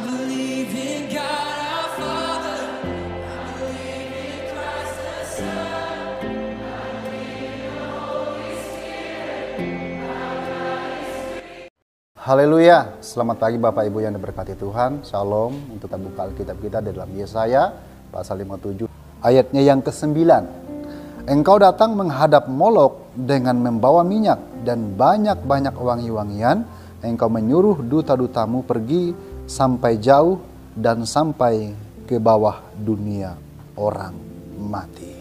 believe in God our Father. I believe in Christ the Son. I believe in the Holy Spirit. Haleluya, selamat pagi Bapak Ibu yang diberkati Tuhan. Shalom. Untuk kita buka Alkitab kita di dalam Yesaya pasal 57 ayatnya yang ke-9. Engkau datang menghadap Molok dengan membawa minyak dan banyak-banyak wangi-wangian. Engkau menyuruh duta-dutamu pergi sampai jauh dan sampai ke bawah dunia orang mati.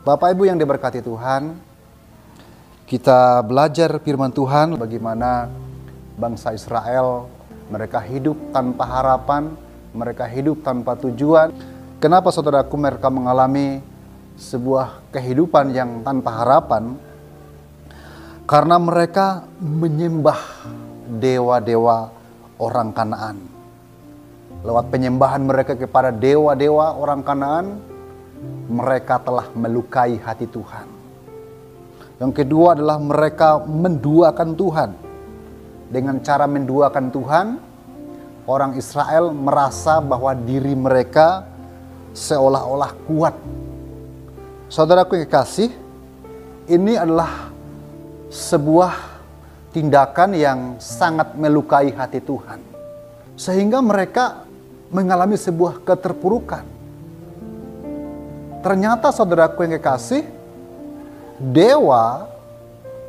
Bapak Ibu yang diberkati Tuhan, kita belajar firman Tuhan bagaimana bangsa Israel, mereka hidup tanpa harapan, mereka hidup tanpa tujuan. Kenapa saudaraku mereka mengalami sebuah kehidupan yang tanpa harapan? Karena mereka menyembah dewa-dewa orang Kanaan. Lewat penyembahan mereka kepada dewa-dewa orang Kanaan, mereka telah melukai hati Tuhan. Yang kedua adalah mereka menduakan Tuhan. Dengan cara menduakan Tuhan, orang Israel merasa bahwa diri mereka seolah-olah kuat. Saudaraku yang kekasih, ini adalah sebuah tindakan yang sangat melukai hati Tuhan. Sehingga mereka mengalami sebuah keterpurukan. Ternyata saudaraku yang kekasih, dewa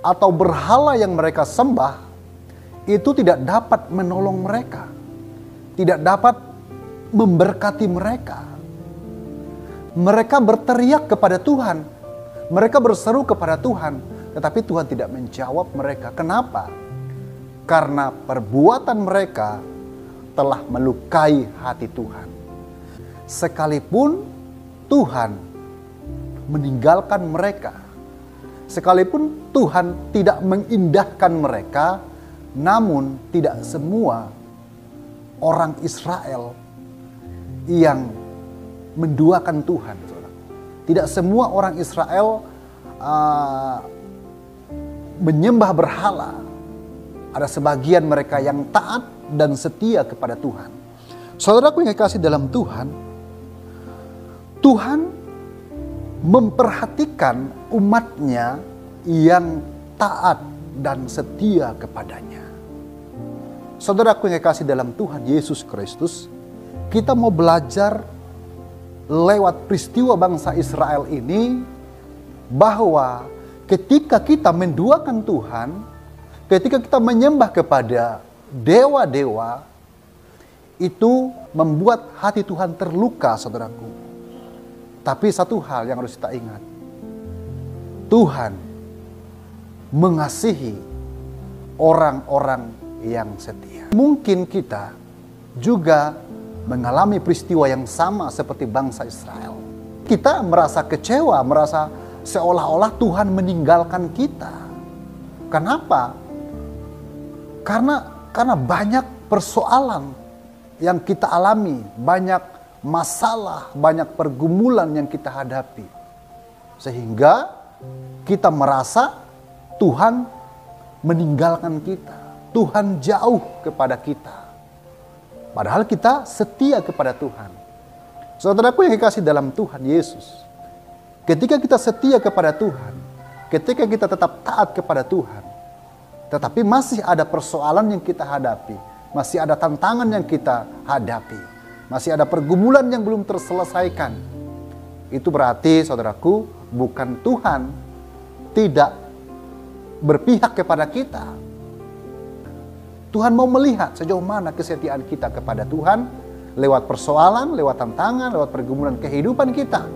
atau berhala yang mereka sembah itu tidak dapat menolong mereka, tidak dapat memberkati mereka. Mereka berteriak kepada Tuhan, mereka berseru kepada Tuhan, tetapi Tuhan tidak menjawab mereka. Kenapa? Karena perbuatan mereka telah melukai hati Tuhan. Sekalipun Tuhan meninggalkan mereka, sekalipun Tuhan tidak mengindahkan mereka, namun tidak semua orang Israel yang menduakan Tuhan. Tidak semua orang Israel menyembah berhala. Ada sebagian mereka yang taat dan setia kepada Tuhan. Saudaraku yang kekasih dalam Tuhan, Tuhan memperhatikan umatnya yang taat dan setia kepadanya. Saudaraku yang kekasih dalam Tuhan Yesus Kristus, kita mau belajar lewat peristiwa bangsa Israel ini bahwa ketika kita menduakan Tuhan, ketika kita menyembah kepada dewa-dewa, itu membuat hati Tuhan terluka, saudaraku. Tapi satu hal yang harus kita ingat, Tuhan mengasihi orang-orang yang setia. Mungkin kita juga mengalami peristiwa yang sama seperti bangsa Israel. Kita merasa kecewa, merasa seolah-olah Tuhan meninggalkan kita. Kenapa? Karena banyak persoalan yang kita alami, banyak masalah, banyak pergumulan yang kita hadapi. Sehingga kita merasa Tuhan meninggalkan kita. Tuhan jauh kepada kita. Padahal kita setia kepada Tuhan. Saudaraku yang dikasih dalam Tuhan Yesus, ketika kita setia kepada Tuhan, ketika kita tetap taat kepada Tuhan, tetapi masih ada persoalan yang kita hadapi, masih ada tantangan yang kita hadapi, masih ada pergumulan yang belum terselesaikan, itu berarti saudaraku, bukan Tuhan tidak berpihak kepada kita. Tuhan mau melihat sejauh mana kesetiaan kita kepada Tuhan lewat persoalan, lewat tantangan, lewat pergumulan kehidupan kita.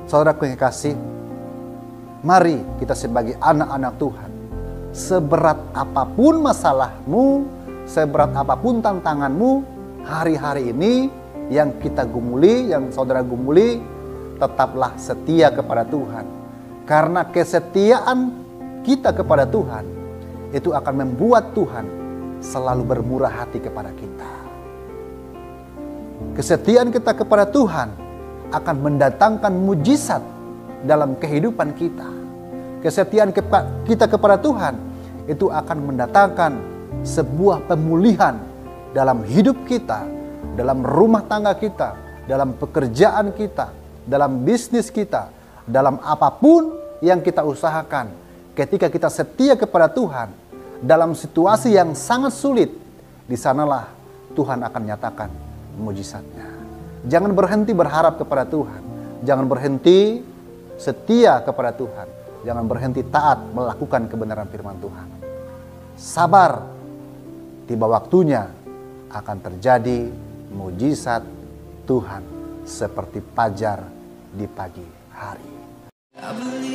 Saudaraku yang kasih, mari kita sebagai anak-anak Tuhan, seberat apapun masalahmu, seberat apapun tantanganmu, hari-hari ini yang kita gumuli, yang saudara gumuli, tetaplah setia kepada Tuhan. Karena kesetiaan kita kepada Tuhan itu akan membuat Tuhan selalu bermurah hati kepada kita. Kesetiaan kita kepada Tuhan akan mendatangkan mujizat dalam kehidupan kita. Kesetiaan kita kepada Tuhan itu akan mendatangkan sebuah pemulihan dalam hidup kita, dalam rumah tangga kita, dalam pekerjaan kita, dalam bisnis kita, dalam apapun yang kita usahakan. Ketika kita setia kepada Tuhan, dalam situasi yang sangat sulit, di sanalah Tuhan akan nyatakan mujizatnya. Jangan berhenti berharap kepada Tuhan. Jangan berhenti setia kepada Tuhan. Jangan berhenti taat melakukan kebenaran firman Tuhan. Sabar, tiba waktunya akan terjadi mujizat Tuhan seperti fajar di pagi hari. I believe